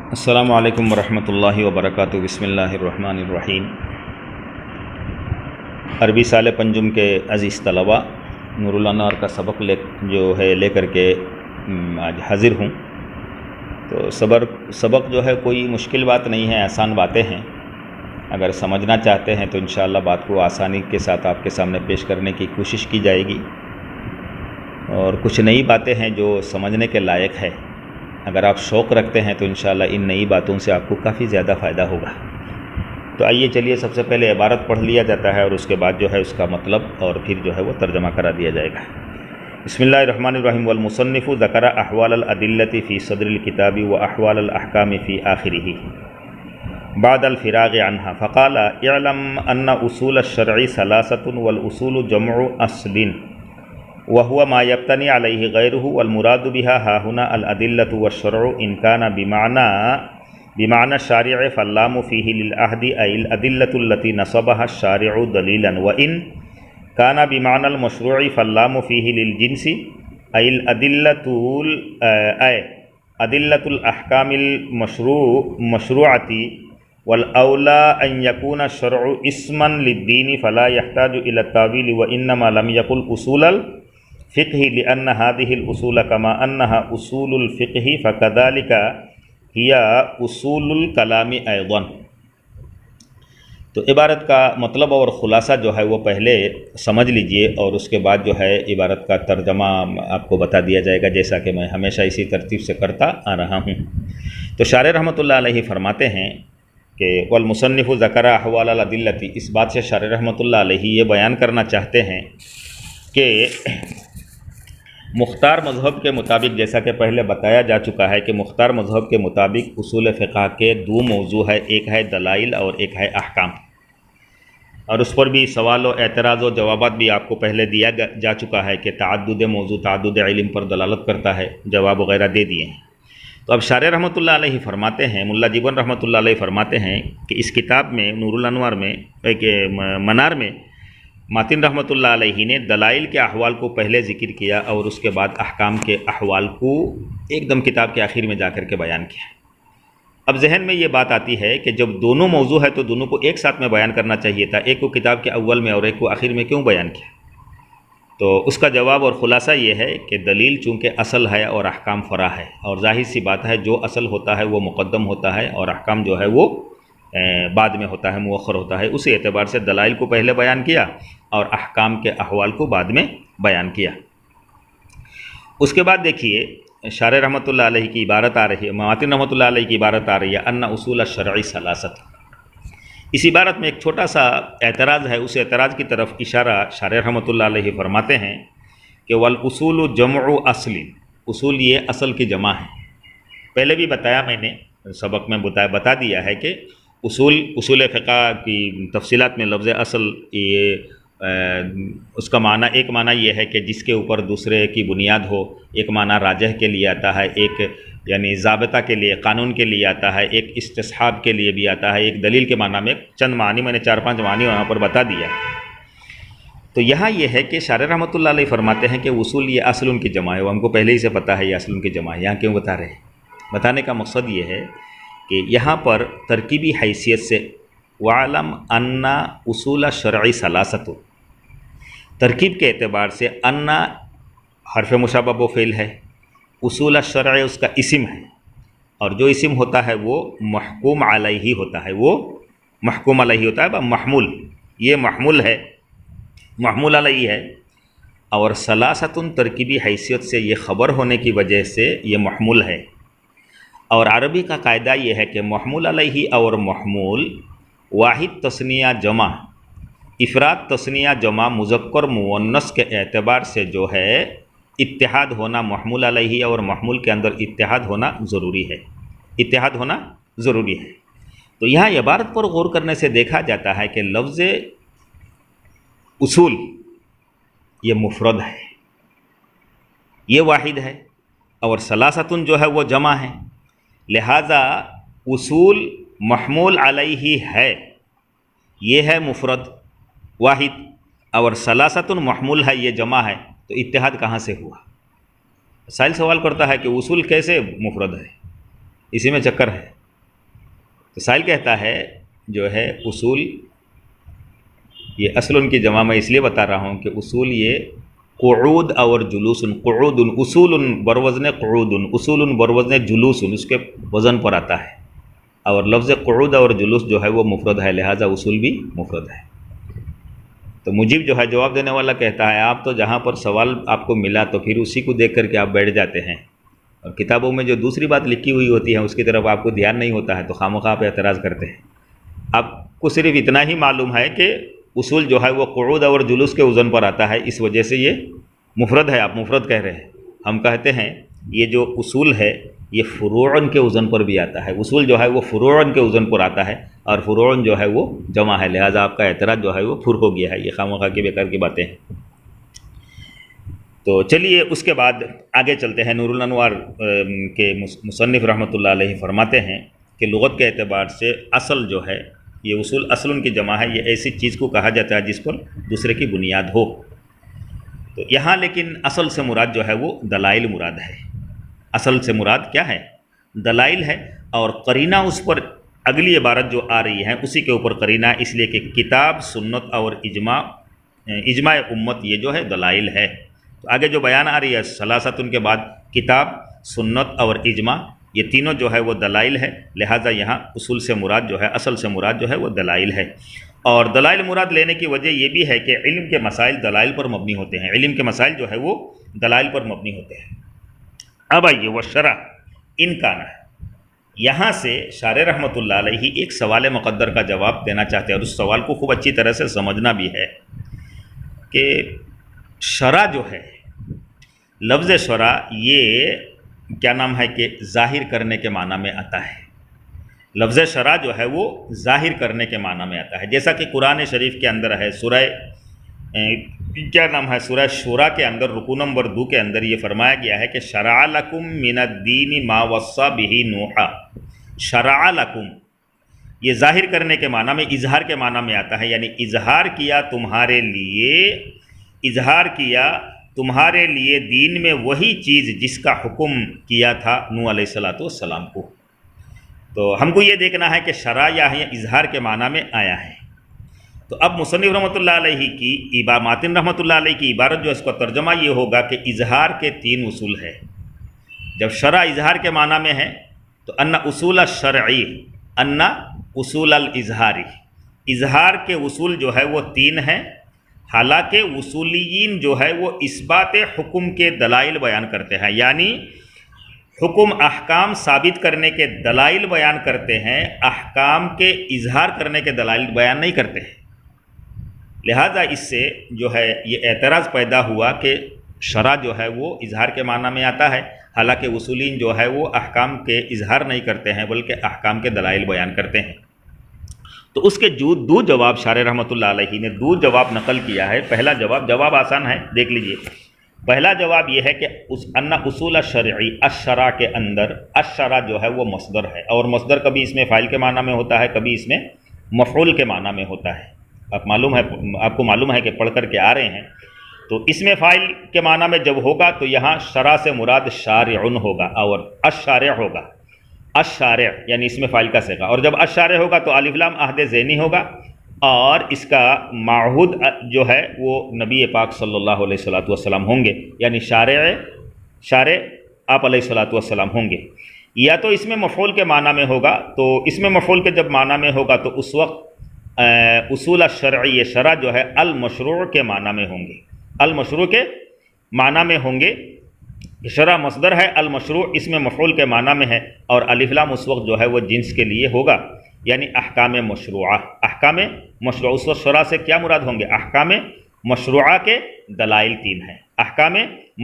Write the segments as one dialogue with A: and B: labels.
A: السلام علیکم ورحمۃ اللہ وبرکاتہ۔ بسم اللہ الرحمن الرحیم۔ عربی سال پنجم کے عزیز طلباء، نور الانوار کا سبق لے کر کے آج حاضر ہوں۔ تو سبق جو ہے کوئی مشکل بات نہیں ہے، آسان باتیں ہیں۔ اگر سمجھنا چاہتے ہیں تو انشاءاللہ بات کو آسانی کے ساتھ آپ کے سامنے پیش کرنے کی کوشش کی جائے گی، اور کچھ نئی باتیں ہیں جو سمجھنے کے لائق ہے۔ اگر آپ شوق رکھتے ہیں تو انشاءاللہ ان نئی باتوں سے آپ کو کافی زیادہ فائدہ ہوگا۔ تو آئیے چلیے، سب سے پہلے عبارت پڑھ لیا جاتا ہے اور اس کے بعد جو ہے اس کا مطلب اور پھر جو ہے وہ ترجمہ کرا دیا جائے گا۔ بسم اللہ الرحمن الرحیم۔ والمصنف ذکر احوال الادلۃ فی صدر الکتاب واحوال الاحکام فی آخرہ بعد الفراغ عنها، فقال اعلم ان اصول الشرع ثلاثة والاصول جمع اصل وهو ما يبتني عليه غيره، والمراد بها ها هنا الأدلة والشرع إن كان بمعنى الشارع فاللام فيه للعهد أي الأدلة التي نصبها الشارع دليلا، وإن كان بمعنى المشروع فاللام فيه للجنس أي أدلة الأحكام المشروعة، والأولى أن يكون الشرع اسما للدين فلا يحتاج إلى التأويل، وإنما لم يقل أصول الفقه لأن هذه الأصول كما أنها أصول الفقه فكذلك هي أصول الكلام أيضا۔ تو عبارت کا مطلب اور خلاصہ جو ہے وہ پہلے سمجھ لیجئے، اور اس کے بعد جو ہے عبارت کا ترجمہ آپ کو بتا دیا جائے گا، جیسا کہ میں ہمیشہ اسی ترتیب سے کرتا آ رہا ہوں۔ تو شارح رحمۃ اللہ علیہ فرماتے ہیں کہ والمصنف ذکر احوال الادلۃ، اس بات سے شارح رحمۃ اللہ علیہ یہ بیان کرنا چاہتے ہیں کہ مختار مذہب کے مطابق، جیسا کہ پہلے بتایا جا چکا ہے کہ مختار مذہب کے مطابق اصول فقہ کے دو موضوع ہے، ایک ہے دلائل اور ایک ہے احکام، اور اس پر بھی سوال و اعتراض و جوابات بھی آپ کو پہلے دیا جا چکا ہے کہ تعدد موضوع تعدد علم پر دلالت کرتا ہے، جواب وغیرہ دے دیے ہیں۔ تو اب شارح رحمۃ اللہ علیہ فرماتے ہیں، ملا جیون رحمۃ اللہ علیہ فرماتے ہیں کہ اس کتاب میں نور الانوار میں منار میں ماتن رحمۃ اللہ علیہ نے دلائل کے احوال کو پہلے ذکر کیا اور اس کے بعد احکام کے احوال کو ایک دم کتاب کے آخر میں جا کر کے بیان کیا۔ اب ذہن میں یہ بات آتی ہے کہ جب دونوں موضوع ہے تو دونوں کو ایک ساتھ میں بیان کرنا چاہیے تھا، ایک کو کتاب کے اول میں اور ایک کو آخر میں کیوں بیان کیا؟ تو اس کا جواب اور خلاصہ یہ ہے کہ دلیل چونکہ اصل ہے اور احکام فرع ہے، اور ظاہر سی بات ہے جو اصل ہوتا ہے وہ مقدم ہوتا ہے اور احکام جو ہے وہ بعد میں ہوتا ہے، مؤخر ہوتا ہے۔ اسی اعتبار سے دلائل کو پہلے بیان کیا اور احکام کے احوال کو بعد میں بیان کیا۔ اس کے بعد دیکھیے شارح رحمۃ اللہ علیہ کی عبارت آ رہی ہے، ماتن رحمۃ اللہ علیہ کی عبارت آ رہی ہے ان اصول الشرع ثلاثۃ۔ اس عبارت میں ایک چھوٹا سا اعتراض ہے، اس اعتراض کی طرف اشارہ شارح رحمۃ اللہ علیہ فرماتے ہیں کہ والاصول جمع اصل، اصول یہ اصل کی جمع ہے۔ پہلے بھی بتایا میں نے، سبق میں بتا دیا ہے کہ اصول فقہ کی تفصیلات میں لفظ اصل یہ اس کا معنی، ایک معنی یہ ہے کہ جس کے اوپر دوسرے کی بنیاد ہو، ایک معنی راجح کے لیے آتا ہے، ایک یعنی ضابطہ کے لیے، قانون کے لیے آتا ہے، ایک استصحاب کے لیے بھی آتا ہے، ایک دلیل کے معنی میں چند معنی میں نے 4-5 معنی وہاں پر بتا دیا۔ تو یہاں یہ ہے کہ شارح رحمۃ اللہ علیہ فرماتے ہیں کہ اصول یہ اصل ان کی جمع ہے، وہ ہم کو پہلے ہی سے پتہ ہے یہ اصل ان کی جمع ہے، یہاں کیوں بتا رہے ہیں؟ بتانے کا مقصد یہ ہے کہ یہاں پر ترکیبی حیثیت سے وَعْلَمْ أَنَّ أُصُولَ الشَّرْعِ ثَلَاثَةٌ، ترکیب کے اعتبار سے ان حرف مشابہ و فعل ہے، اصول الشرع اس کا اسم ہے، اور جو اسم ہوتا ہے وہ محکوم علیہ ہوتا ہے، وہ محکوم علیہ ہوتا ہے، محمول، یہ محمول ہے، محمول علیہ ہے، اور ثلاثۃ ترکیبی حیثیت سے یہ خبر ہونے کی وجہ سے یہ محمول ہے۔ اور عربی کا قاعدہ یہ ہے کہ محمول علیہ اور محمول واحد تثنیہ جمع، افراد تثنیہ جمع مذکر مؤنث کے اعتبار سے جو ہے اتحاد ہونا، محمول علیہ اور محمول کے اندر اتحاد ہونا ضروری ہے، اتحاد ہونا ضروری ہے۔ تو یہاں عبارت پر غور کرنے سے دیکھا جاتا ہے کہ لفظ اصول یہ مفرد ہے، یہ واحد ہے، اور ثلاثۃ جو ہے وہ جمع ہے، لہذا اصول محمول علیہ ہے، یہ ہے مفرد واحد، اور ثلاثۃ محمول ہے، یہ جمع ہے، تو اتحاد کہاں سے ہوا؟ سائل سوال کرتا ہے کہ اصول کیسے مفرد ہے، اسی میں چکر ہے۔ تو سائل کہتا ہے جو ہے اصول، یہ اصل کی جمع میں اس لیے بتا رہا ہوں کہ اصول یہ قعود اور جلوس، قعود اصول بروزن قعود، اصول بروزن جلوس، اس کے وزن پر آتا ہے، اور لفظ قعود اور جلوس جو ہے وہ مفرد ہے، لہٰذا اصول بھی مفرد ہے۔ تو مجیب جو ہے جواب دینے والا کہتا ہے آپ تو جہاں پر سوال آپ کو ملا تو پھر اسی کو دیکھ کر کے آپ بیٹھ جاتے ہیں، اور کتابوں میں جو دوسری بات لکھی ہوئی ہوتی ہے اس کی طرف آپ کو دھیان نہیں ہوتا ہے، تو خواہ آپ اعتراض کرتے ہیں۔ آپ کو صرف اتنا ہی معلوم ہے کہ اصول جو ہے وہ قعود اور جلوس کے وزن پر آتا ہے، اس وجہ سے یہ مفرد ہے، آپ مفرد کہہ رہے ہیں۔ ہم کہتے ہیں یہ جو اصول ہے یہ فروعن کے وزن پر بھی آتا ہے، اصول جو ہے وہ فروعن کے وزن پر آتا ہے، اور فروعن جو ہے وہ جمع ہے، لہٰذا آپ کا اعتراض جو ہے وہ پھر ہو گیا ہے۔ یہ خواہ کی بیکار کی باتیں ہیں۔ تو چلیے اس کے بعد آگے چلتے ہیں۔ نور الانوار کے مصنف رحمۃ اللہ علیہ فرماتے ہیں کہ لغت کے اعتبار سے اصل جو ہے یہ اصول، اصل کی جمع ہے، یہ ایسی چیز کو کہا جاتا ہے جس پر دوسرے کی بنیاد ہو۔ تو یہاں لیکن اصل سے مراد جو ہے وہ دلائل مراد ہے۔ اصل سے مراد کیا ہے؟ دلائل ہے، اور قرینہ اس پر اگلی عبارت جو آ رہی ہے اسی کے اوپر قرینہ، اس لیے کہ کتاب، سنت اور اجماع امت یہ جو ہے دلائل ہے۔ تو آگے جو بیان آ رہی ہے ثلاثۃ کے بعد کتاب، سنت اور اجماع، یہ تینوں جو ہے وہ دلائل ہے، لہٰذا یہاں اصول سے مراد جو ہے، اصل سے مراد جو ہے وہ دلائل ہے۔ اور دلائل مراد لینے کی وجہ یہ بھی ہے کہ علم کے مسائل دلائل پر مبنی ہوتے ہیں، علم کے مسائل جو ہے وہ دلائل پر مبنی ہوتے ہیں۔ اب آئیے وہ شرع ان کانا، یہاں سے شارح رحمۃ اللہ علیہ ایک سوال مقدر کا جواب دینا چاہتے ہیں، اور اس سوال کو خوب اچھی طرح سے سمجھنا بھی ہے کہ شرع جو ہے، لفظ شرع یہ کیا نام ہے کہ ظاہر کرنے کے معنی میں آتا ہے۔ لفظ شرع جو ہے وہ ظاہر کرنے کے معنی میں آتا ہے، جیسا کہ قرآن شریف کے اندر ہے، سورہ کیا نام ہے، سورہ شورى کے اندر رکوع نمبر 2 کے اندر یہ فرمایا گیا ہے کہ شرع لکم من الدین ما وصى به نوحا۔ شرع لکم یہ ظاہر کرنے کے معنی میں، اظہار کے معنی میں آتا ہے، یعنی اظہار کیا تمہارے لیے، اظہار کیا تمہارے لیے دین میں وہی چیز جس کا حکم کیا تھا نوح علیہ السلام کو۔ تو ہم کو یہ دیکھنا ہے کہ شرع یہاں اظہار کے معنی میں آیا ہے۔ تو اب مصنف رحمۃ اللہ علیہ کی ماتن رحمۃ اللہ علیہ کی عبارت جو اس کا ترجمہ یہ ہوگا کہ اظہار کے 3 اصول ہے۔ جب شرع اظہار کے معنی میں ہے تو ان اصول الشرعی، ان اصول الاظہاری، اظہار کے اصول جو ہے وہ 3 ہیں، حالانکہ اصولیین جو ہے وہ اثبات حکم کے دلائل بیان کرتے ہیں، یعنی حکم احکام ثابت کرنے کے دلائل بیان کرتے ہیں، احکام کے اظہار کرنے کے دلائل بیان نہیں کرتے ہیں۔ لہذا اس سے جو ہے یہ اعتراض پیدا ہوا کہ شرع جو ہے وہ اظہار کے معنی میں آتا ہے، حالانکہ اصولین جو ہے وہ احکام کے اظہار نہیں کرتے ہیں بلکہ احکام کے دلائل بیان کرتے ہیں۔ تو اس کے دو جواب شارح رحمۃ اللہ علیہ نے 2 جواب نقل کیا ہے۔ پہلا جواب آسان ہے، دیکھ لیجئے۔ پہلا جواب یہ ہے کہ ان اصول الشرعی، الشرع کے اندر الشرع جو ہے وہ مصدر ہے، اور مصدر کبھی اس میں فاعل کے معنی میں ہوتا ہے، کبھی اس میں مفعول کے معنی میں ہوتا ہے۔ آپ کو معلوم ہے کہ پڑھ کر کے آ رہے ہیں، تو اس میں فاعل کے معنی میں جب ہوگا تو یہاں شرع سے مراد شارعن ہوگا اور الشارع ہوگا۔ الشارع یعنی اس میں فاعل کا صیغہ، اور جب الشارع ہوگا تو الف لام عہد ذہنی ہوگا، اور اس کا معہود جو ہے وہ نبی پاک صلی اللہ علیہ وسلم ہوں گے، یعنی شارع آپ علیہ السلام ہوں گے۔ یا تو اس میں مفعول کے معنی میں ہوگا، تو اس میں مفعول کے جب معنی میں ہوگا تو اس وقت اصول الشرعی شرع جو ہے المشروع کے معنی میں ہوں گے، المشروع کے معنی میں ہوں گے۔ شرع مصدر ہے، المشروع اس میں مفعول کے معنی میں ہے، اور الف لام اس وقت جو ہے وہ جنس کے لیے ہوگا، یعنی احکام مشروعہ۔ احکام مشروعہ، اس وقت شرع سے کیا مراد ہوں گے؟ احکام مشروعہ کے دلائل 3 ہیں، احکام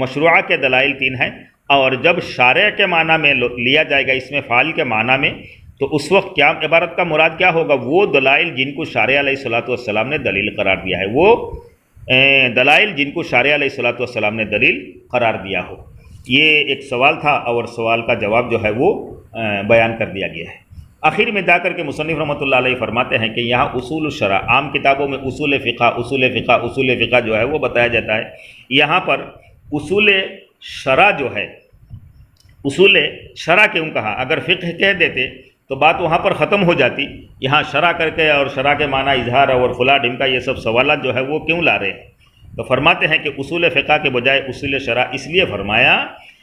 A: مشروعہ کے دلائل 3 ہیں، اور جب شارع کے معنی میں لیا جائے گا اس میں فاعل کے معنی میں، تو اس وقت کیا عبارت کا مراد کیا ہوگا؟ وہ دلائل جن کو شارع علیہ السلام نے دلیل قرار دیا ہے، وہ دلائل جن کو شارع علیہ السلام نے دلیل قرار دیا ہو۔ یہ ایک سوال تھا، اور سوال کا جواب جو ہے وہ بیان کر دیا گیا ہے۔ آخر میں جا کر کے مصنف رحمۃ اللہ علیہ فرماتے ہیں کہ یہاں اصول الشرع، عام کتابوں میں اصول فقہ جو ہے وہ بتایا جاتا ہے، یہاں پر اصول شرع جو ہے، اصول شرع کیوں کہا؟ اگر فقہ کہہ دیتے تو بات وہاں پر ختم ہو جاتی. یہاں شرع کر کے اور شرع کے معنی اظہار اور فلاں ڈھمکا یہ سب سوالات جو ہے وہ کیوں لا رہے ہیں؟ تو فرماتے ہیں کہ اصول فقہ کے بجائے اصول شرع اس لیے فرمایا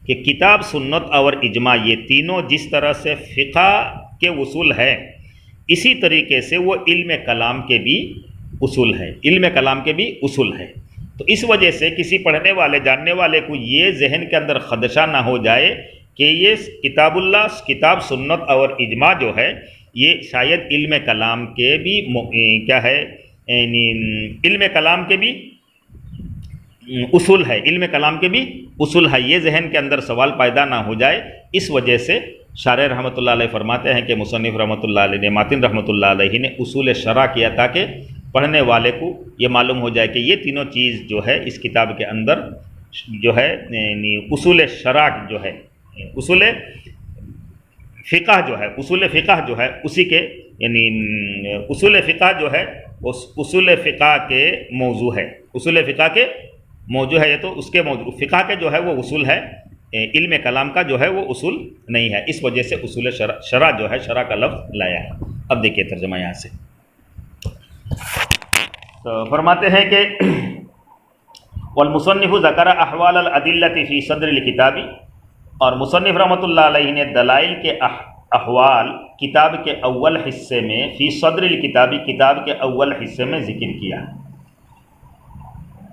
A: کہ کتاب سنت اور اجماع یہ تینوں جس طرح سے فقہ کے اصول ہے اسی طریقے سے وہ علم کلام کے بھی اصول ہے، علم کلام کے بھی اصول ہے. تو اس وجہ سے کسی پڑھنے والے جاننے والے کو یہ ذہن کے اندر خدشہ نہ ہو جائے کہ یہ کتاب اللہ، کتاب سنت اور اجماع جو ہے یہ شاید علم کلام کے بھی کیا ہے، یعنی علم کلام کے بھی اصول ہے، علم کلام کے بھی اصول ہے. یہ ذہن کے اندر سوال پیدا نہ ہو جائے، اس وجہ سے شارح رحمۃ اللہ علیہ فرماتے ہیں کہ مصنف رحمۃ اللہ علیہ نے، ماتن رحمۃ اللہ علیہ نے اصول شرع کیا تاکہ پڑھنے والے کو یہ معلوم ہو جائے کہ یہ تینوں چیز جو ہے اس کتاب کے اندر جو ہے یعنی اصول شرع جو ہے، اصول فقہ جو ہے، اصول فقہ جو ہے اسی کے یعنی اصول فقہ جو ہے اس اصول فقہ کے موضوع ہے، اصول فقہ کے موضوع ہے. یہ تو اس کے موضوع فقہ کے جو ہے وہ اصول ہے، علم کلام کا جو ہے وہ اصول نہیں ہے. اس وجہ سے اصول شرع جو ہے، شرع کا لفظ لایا ہے. اب دیکھیے ترجمہ یہاں سے. تو فرماتے ہیں کہ والمصنف ذکر احوال الادلۃ فی صدر الکتاب، اور مصنف رحمۃ اللہ علیہ نے دلائل کے احوال کتاب کے اول حصے میں، فی صدر الکتابی کتاب کے اول حصے میں ذکر کیا.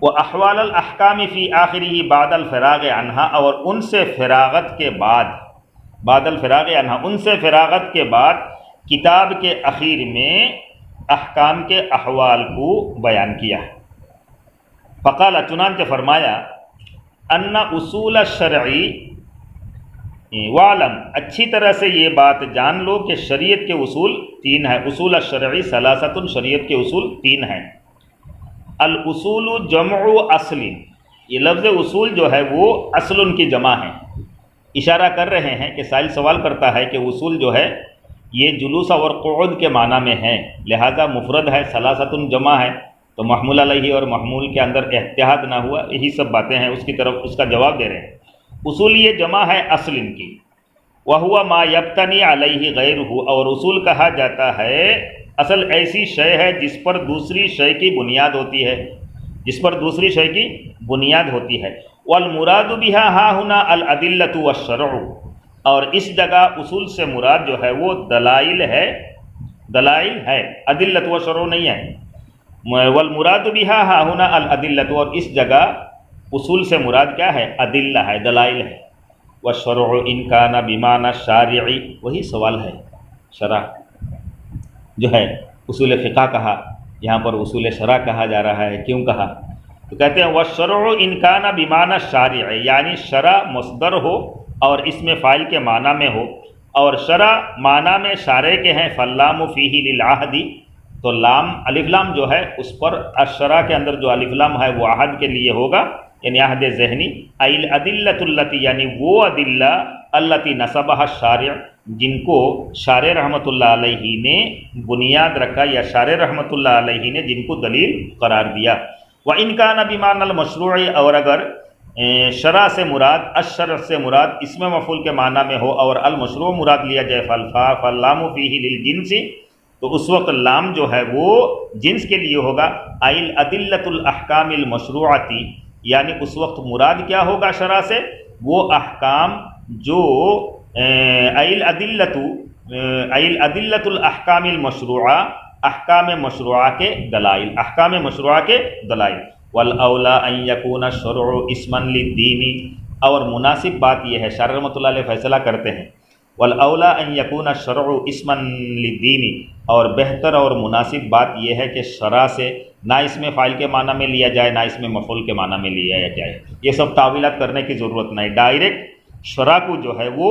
A: وَأَحْوَالَ الْأَحْكَامِ فِي آخِرِهِ بعد الفراغ عنها، اور ان سے فراغت کے بعد، بعد الفراغ عنها ان سے فراغت کے بعد کتاب کے اخیر میں احکام کے احوال کو بیان کیا. فقال، چنانچہ فرمایا، ان اصول الشرعی وعلم، اچھی طرح سے یہ بات جان لو کہ شریعت کے اصول تین ہیں. اصول الشرعی ثلاثۃ، شریعت کے اصول تین ہیں. الاصول جمع اصل، یہ لفظ اصول جو ہے وہ اصل کی جمع ہے. اشارہ کر رہے ہیں کہ سائل سوال کرتا ہے کہ اصول جو ہے یہ جلوس اور قعود کے معنی میں ہے، لہذا مفرد ہے، ثلاثۃ جمع ہے، تو محمول علیہ اور محمول کے اندر اتحاد نہ ہوا. یہی سب باتیں ہیں، اس کی طرف اس کا جواب دے رہے ہیں. اصول یہ جمع ہے اصل کی. وَهُوَ مَا يَبْتَنِي عَلَيْهِ غَيْرُهُ، اور اصول کہا جاتا ہے اصل ایسی شے ہے جس پر دوسری شے کی بنیاد ہوتی ہے، جس پر دوسری شے کی بنیاد ہوتی ہے. والمراد بها ها هنا الادلة والشرع، اور اس جگہ اصول سے مراد جو ہے وہ دلائل ہے، دلائل ہے، ادلۃ والشرع نہیں ہے. والمراد بها ها هنا الادلة، اور اس جگہ اصول سے مراد کیا ہے؟ ادلہ ہے، دلائل ہے. والشرع ان کان بمعنى الشارع، وہی سوال ہے. شرع جو ہے اصول فقہ کہا، یہاں پر اصول شرع کہا جا رہا ہے، کیوں کہا؟ تو کہتے ہیں والشرع ان کان بمعنى الشارع، یعنی شرع مصدر ہو اور اس میں فاعل کے معنی میں ہو، اور شرع معنی میں شارع کے ہیں. فاللام فیہ للعہد، تو لام الف لام جو ہے اس پر الشرع کے اندر جو الف لام ہے وہ عہد کے لیے ہوگا، یعنی عہد ذہنی. الادلۃ التی، یعنی وہ ادلہ التی نصبها الشارع، جن کو شارع رحمۃ اللہ علیہ نے بنیاد رکھا، یا شارع رحمۃ اللہ علیہ نے جن کو دلیل قرار دیا. وَإِنْ كَانَ بِمَعْنَى الْمَشْرُوعِ، اور اگر شرع سے مراد، الشرع سے مراد اسم مفعول کے معنی میں ہو اور المشروع مراد لیا جائے، فاللام فیہ للجنس، تو اس وقت لام جو ہے وہ جنس کے لیے ہوگا. الادلۃ الاحکام المشروعتی، یعنی اس وقت مراد کیا ہوگا شرع سے؟ وہ احکام جو الادلۃ الاحکام المشروعہ، احکام مشروعہ کے دلائل، احکام مشروعہ کے دلائل. والاولی ان یکون الشرع اسما للدین، اور مناسب بات یہ ہے، شارح رحمۃ اللہ علیہ فیصلہ کرتے ہیں والاولی ان یکون الشرع اسما للدین، اور بہتر اور مناسب بات یہ ہے کہ شرع سے نہ اس میں فاعل کے معنی میں لیا جائے، نہ اس میں مفعول کے معنی میں لیا جائے. یہ سب تعویلات کرنے کی ضرورت نہیں، ڈائریکٹ شرع کو جو ہے وہ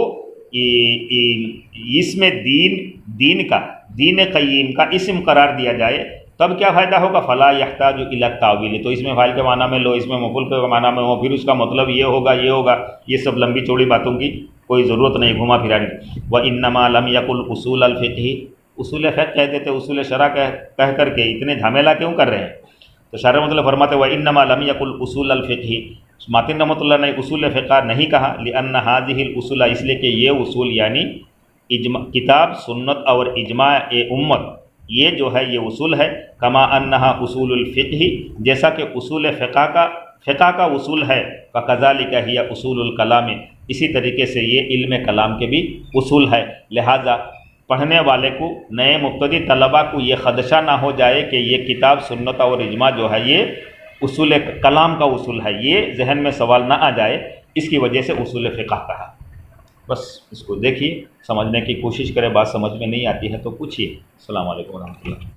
A: اس میں دین کا، دین قیم کا اسم قرار دیا جائے، تب کیا فائدہ ہوگا؟ فلا یحتاج الی التاویل، تو اس میں فاعل کے معنی میں لو، اس میں مفعول کے معنی میں ہو، پھر اس کا مطلب یہ ہوگا، یہ ہوگا. یہ سب لمبی چوڑی باتوں کی کوئی ضرورت نہیں، گھما پھرا نہیں. وانما لم یقل اصول الفقہ، اصول فقہ کہہ دیتے، اصول شرع کہہ کر کے اتنے جھامیلا کیوں کر رہے ہیں؟ تو شارح رحمۃ اللہ فرماتے وانما لم یقل اصول الفقہ، ماتن رحمۃ اللہ نے اصول فقہ نہیں کہا. لأن هذه الاصول، اس لیے کہ یہ اصول یعنی کتاب سنت اور اجماع امت یہ جو ہے یہ اصول ہے، کما انہا اصول الفقہ جیسا کہ اصول فقہ کا اصول ہے، فکذالک ہی اصول الکلام اسی طریقے سے یہ علم کلام کے بھی اصول ہے۔ لہٰذا پڑھنے والے کو، نئے مبتدی طلباء کو یہ خدشہ نہ ہو جائے کہ یہ کتاب سنت اور اجماع جو ہے یہ اصول کلام کا اصول ہے، یہ ذہن میں سوال نہ آ جائے، اس کی وجہ سے اصول فقہ کہا۔ بس اس کو دیکھیے، سمجھنے کی کوشش کریں، بات سمجھ میں نہیں آتی ہے تو پوچھیے۔ السلام علیکم ورحمۃ اللہ۔